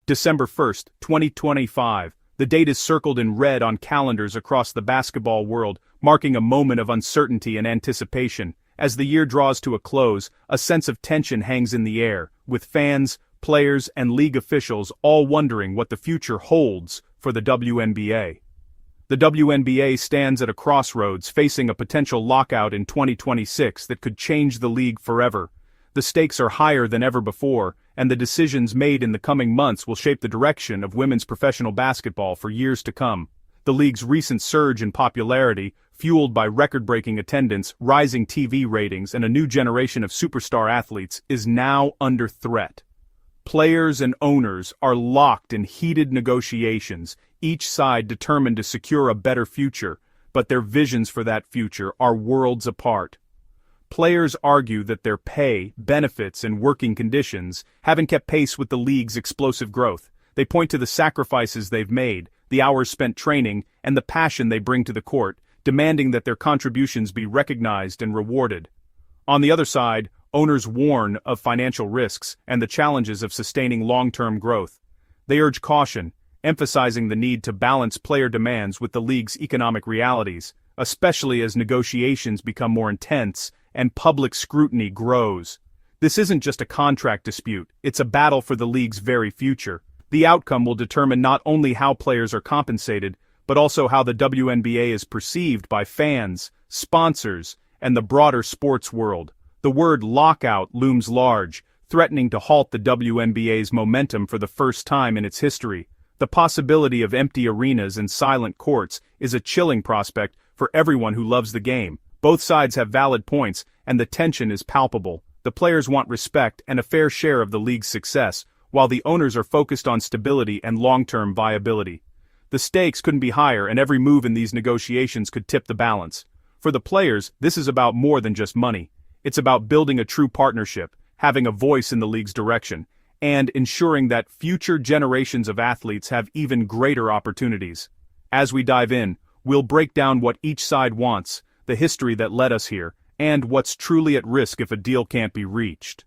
December 1st, 2025. The date is circled in red on calendars across the basketball world, marking a moment of uncertainty and anticipation. As the year draws to a close, a sense of tension hangs in the air, with fans, players, and league officials all wondering what the future holds for the WNBA. The WNBA stands at a crossroads, facing a potential lockout in 2026 that could change the league forever. The stakes are higher than ever before, and the decisions made in the coming months will shape the direction of women's professional basketball for years to come. The league's recent surge in popularity, fueled by record-breaking attendance, rising TV ratings, and a new generation of superstar athletes, is now under threat. Players and owners are locked in heated negotiations, each side determined to secure a better future, but their visions for that future are worlds apart. Players argue that their pay, benefits, and working conditions haven't kept pace with the league's explosive growth. They point to the sacrifices they've made, the hours spent training, and the passion they bring to the court, demanding that their contributions be recognized and rewarded. On the other side, owners warn of financial risks and the challenges of sustaining long-term growth. They urge caution, emphasizing the need to balance player demands with the league's economic realities, especially as negotiations become more intense and public scrutiny grows. This isn't just a contract dispute, it's a battle for the league's very future. The outcome will determine not only how players are compensated, but also how the WNBA is perceived by fans, sponsors, and the broader sports world. The word lockout looms large, threatening to halt the WNBA's momentum for the first time in its history. The possibility of empty arenas and silent courts is a chilling prospect for everyone who loves the game. Both sides have valid points, and the tension is palpable. The players want respect and a fair share of the league's success, while the owners are focused on stability and long-term viability. The stakes couldn't be higher, and every move in these negotiations could tip the balance. For the players, this is about more than just money. It's about building a true partnership, having a voice in the league's direction, and ensuring that future generations of athletes have even greater opportunities. As we dive in, we'll break down what each side wants, the history that led us here, and what's truly at risk if a deal can't be reached.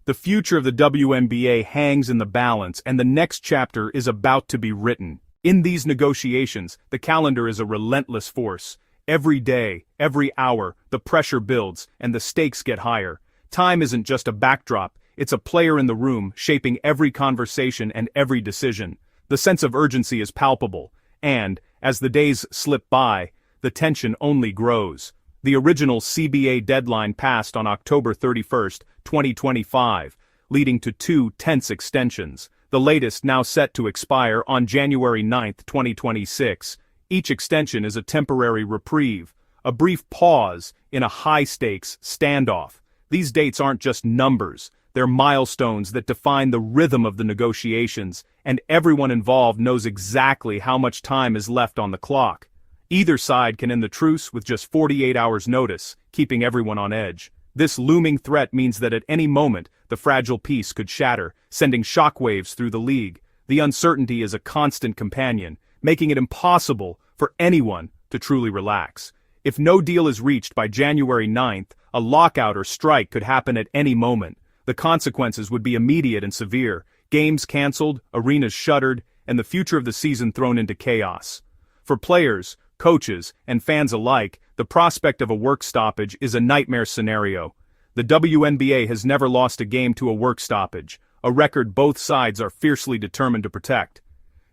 The future of the WNBA hangs in the balance, and the next chapter is about to be written. In these negotiations, the calendar is a relentless force. Every day, every hour, the pressure builds, and the stakes get higher. Time isn't just a backdrop, it's a player in the room, shaping every conversation and every decision. The sense of urgency is palpable, and, as the days slip by, the tension only grows. The original CBA deadline passed on October 31st, 2025, leading to two tense extensions, the latest now set to expire on January 9th, 2026. Each extension is a temporary reprieve, a brief pause in a high-stakes standoff. These dates aren't just numbers, they're milestones that define the rhythm of the negotiations, and everyone involved knows exactly how much time is left on the clock. Either side can end the truce with just 48 hours' notice, keeping everyone on edge. This looming threat means that at any moment, the fragile peace could shatter, sending shockwaves through the league. The uncertainty is a constant companion, making it impossible for anyone to truly relax. If no deal is reached by January 9th, a lockout or strike could happen at any moment. The consequences would be immediate and severe, games canceled, arenas shuttered, and the future of the season thrown into chaos. For players, coaches, and fans alike, the prospect of a work stoppage is a nightmare scenario. The WNBA has never lost a game to a work stoppage, a record both sides are fiercely determined to protect.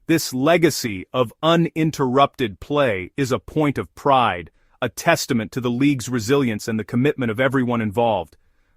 This legacy of uninterrupted play is a point of pride, a testament to the league's resilience and the commitment of everyone involved.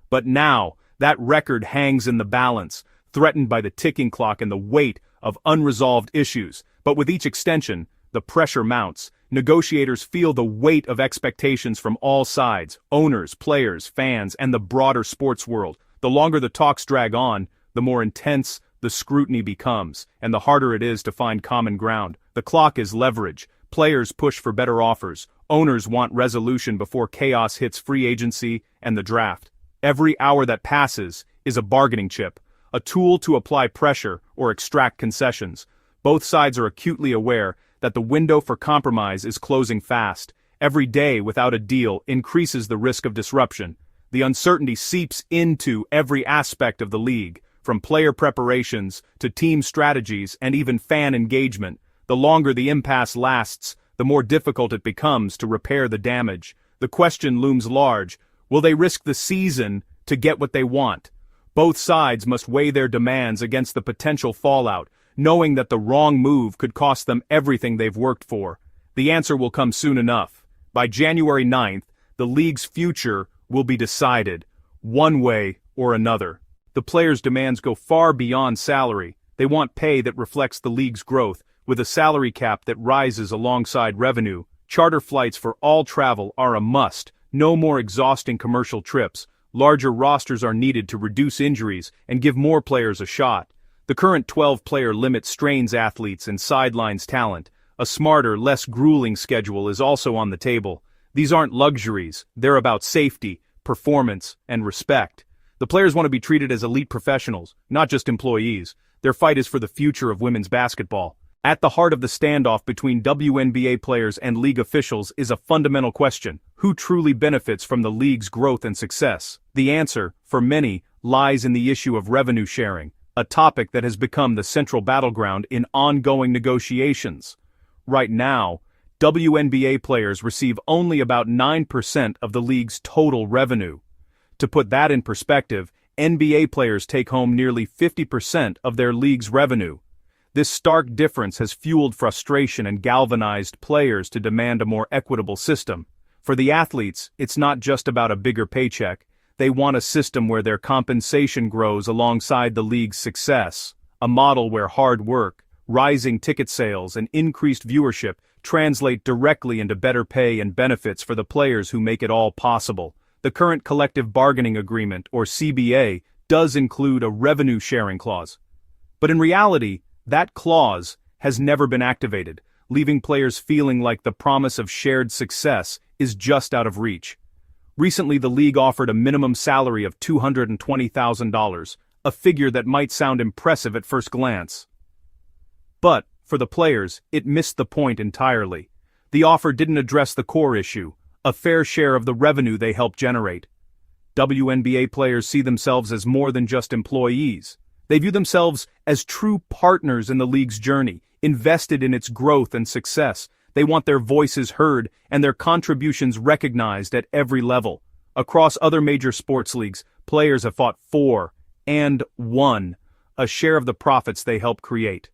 But now, that record hangs in the balance, threatened by the ticking clock and the weight of unresolved issues. But with each extension, the pressure mounts. Negotiators feel the weight of expectations from all sides, owners, players, fans, and the broader sports world. The longer the talks drag on, the more intense the scrutiny becomes, and the harder it is to find common ground. The clock is leverage. Players push for better offers. Owners want resolution before chaos hits free agency and the draft. Every hour that passes is a bargaining chip, a tool to apply pressure or extract concessions. Both sides are acutely aware that the window for compromise is closing fast. Every day without a deal increases the risk of disruption. The uncertainty seeps into every aspect of the league, from player preparations to team strategies and even fan engagement. The longer the impasse lasts, the more difficult it becomes to repair the damage. The question looms large: will they risk the season to get what they want? Both sides must weigh their demands against the potential fallout, knowing that the wrong move could cost them everything they've worked for. The answer will come soon enough. By January 9th, the league's future will be decided, one way or another. The players' demands go far beyond salary. They want pay that reflects the league's growth, with a salary cap that rises alongside revenue. Charter flights for all travel are a must. No more exhausting commercial trips. Larger rosters are needed to reduce injuries and give more players a shot. The current 12-player limit strains athletes and sidelines talent. A smarter, less grueling schedule is also on the table. These aren't luxuries. They're about safety, performance, and respect. The players want to be treated as elite professionals, not just employees. Their fight is for the future of women's basketball. At the heart of the standoff between WNBA players and league officials is a fundamental question: who truly benefits from the league's growth and success? The answer, for many, lies in the issue of revenue sharing, a topic that has become the central battleground in ongoing negotiations. Right now, WNBA players receive only about 9% of the league's total revenue. To put that in perspective, NBA players take home nearly 50% of their league's revenue. This stark difference has fueled frustration and galvanized players to demand a more equitable system. For the athletes, it's not just about a bigger paycheck. They want a system where their compensation grows alongside the league's success, a model where hard work, rising ticket sales, and increased viewership translate directly into better pay and benefits for the players who make it all possible. The current collective bargaining agreement, or CBA, does include a revenue-sharing clause. But in reality, that clause has never been activated, leaving players feeling like the promise of shared success is just out of reach. Recently, the league offered a minimum salary of $220,000, a figure that might sound impressive at first glance. But, for the players, it missed the point entirely. The offer didn't address the core issue: a fair share of the revenue they help generate. WNBA players see themselves as more than just employees. They view themselves as true partners in the league's journey, invested in its growth and success. They want their voices heard and their contributions recognized at every level. Across other major sports leagues, players have fought for and won a share of the profits they help create.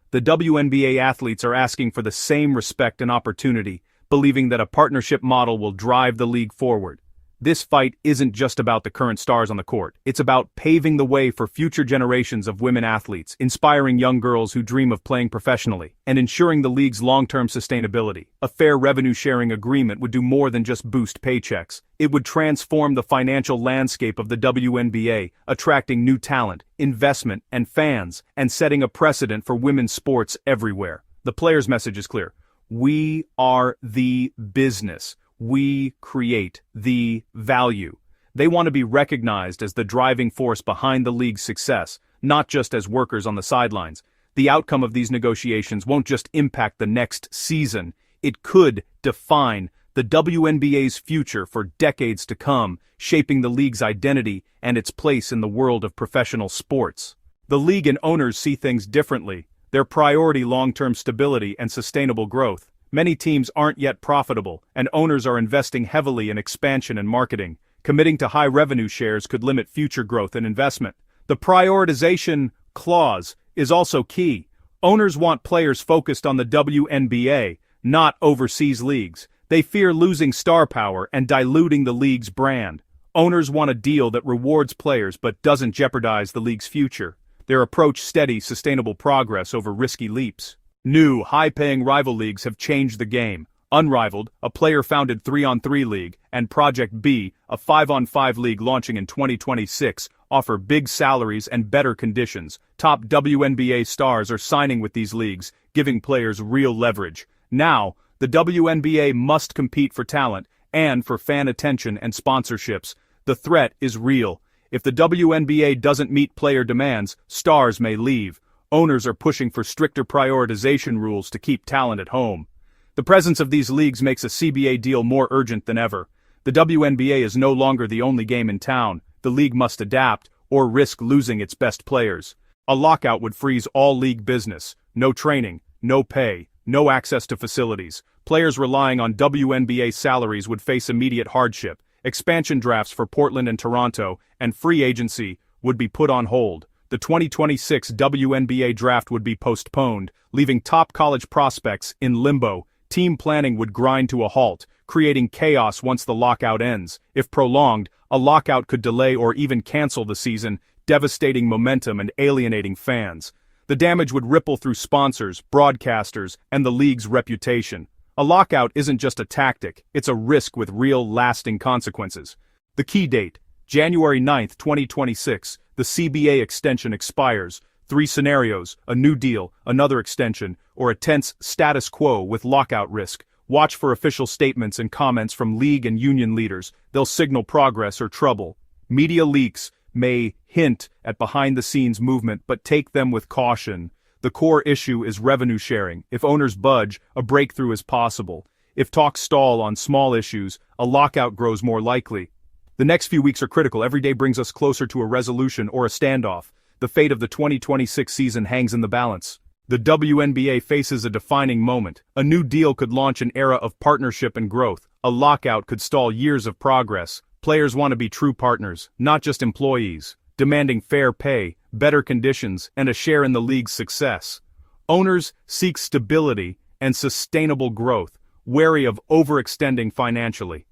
The WNBA athletes are asking for the same respect and opportunity, believing that a partnership model will drive the league forward. This fight isn't just about the current stars on the court. It's about paving the way for future generations of women athletes, inspiring young girls who dream of playing professionally, and ensuring the league's long-term sustainability. A fair revenue-sharing agreement would do more than just boost paychecks. It would transform the financial landscape of the WNBA, attracting new talent, investment, and fans, and setting a precedent for women's sports everywhere. The players' message is clear: we are the business. We create the value. They want to be recognized as the driving force behind the league's success, not just as workers on the sidelines. The outcome of these negotiations won't just impact the next season. It could define the WNBA's future for decades to come, shaping the league's identity and its place in the world of professional sports. The league and owners see things differently. Their priority: long-term stability and sustainable growth. Many teams aren't yet profitable, and owners are investing heavily in expansion and marketing. Committing to high revenue shares could limit future growth and investment. The prioritization clause is also key. Owners want players focused on the WNBA, not overseas leagues. They fear losing star power and diluting the league's brand. Owners want a deal that rewards players but doesn't jeopardize the league's future. Their approach: steady, sustainable progress over risky leaps. New, high-paying rival leagues have changed the game. Unrivaled, a player-founded 3-on-3 league, and Project B, a 5-on-5 league launching in 2026, offer big salaries and better conditions. Top WNBA stars are signing with these leagues, giving players real leverage. Now, the WNBA must compete for talent and for fan attention and sponsorships. The threat is real. If the WNBA doesn't meet player demands, stars may leave. Owners are pushing for stricter prioritization rules to keep talent at home. The presence of these leagues makes a CBA deal more urgent than ever. The WNBA is no longer the only game in town. The league must adapt, or risk losing its best players. A lockout would freeze all league business, no training, no pay, no access to facilities. Players relying on WNBA salaries would face immediate hardship. Expansion drafts for Portland and Toronto, and free agency, would be put on hold. The 2026 WNBA draft would be postponed, leaving top college prospects in limbo. Team planning would grind to a halt, creating chaos once the lockout ends. If prolonged, a lockout could delay or even cancel the season, devastating momentum and alienating fans. The damage would ripple through sponsors, broadcasters, and the league's reputation. A lockout isn't just a tactic, it's a risk with real, lasting consequences. The key date, January 9, 2026, the CBA extension expires. 3 scenarios: a new deal, another extension, or a tense status quo with lockout risk. Watch for official statements and comments from league and union leaders. They'll signal progress or trouble. Media leaks may hint at behind-the-scenes movement, but take them with caution. The core issue is revenue sharing. If owners budge, a breakthrough is possible. If talks stall on small issues, a lockout grows more likely. The next few weeks are critical. Every day brings us closer to a resolution or a standoff. The fate of the 2026 season hangs in the balance. The WNBA faces a defining moment. A new deal could launch an era of partnership and growth. A lockout could stall years of progress. Players want to be true partners, not just employees, demanding fair pay, better conditions, and a share in the league's success. Owners seek stability and sustainable growth, wary of overextending financially.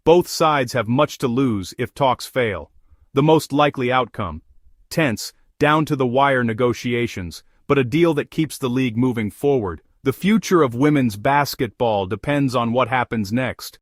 Both sides have much to lose if talks fail. The most likely outcome: tense, down-to-the-wire negotiations, but a deal that keeps the league moving forward. The future of women's basketball depends on what happens next.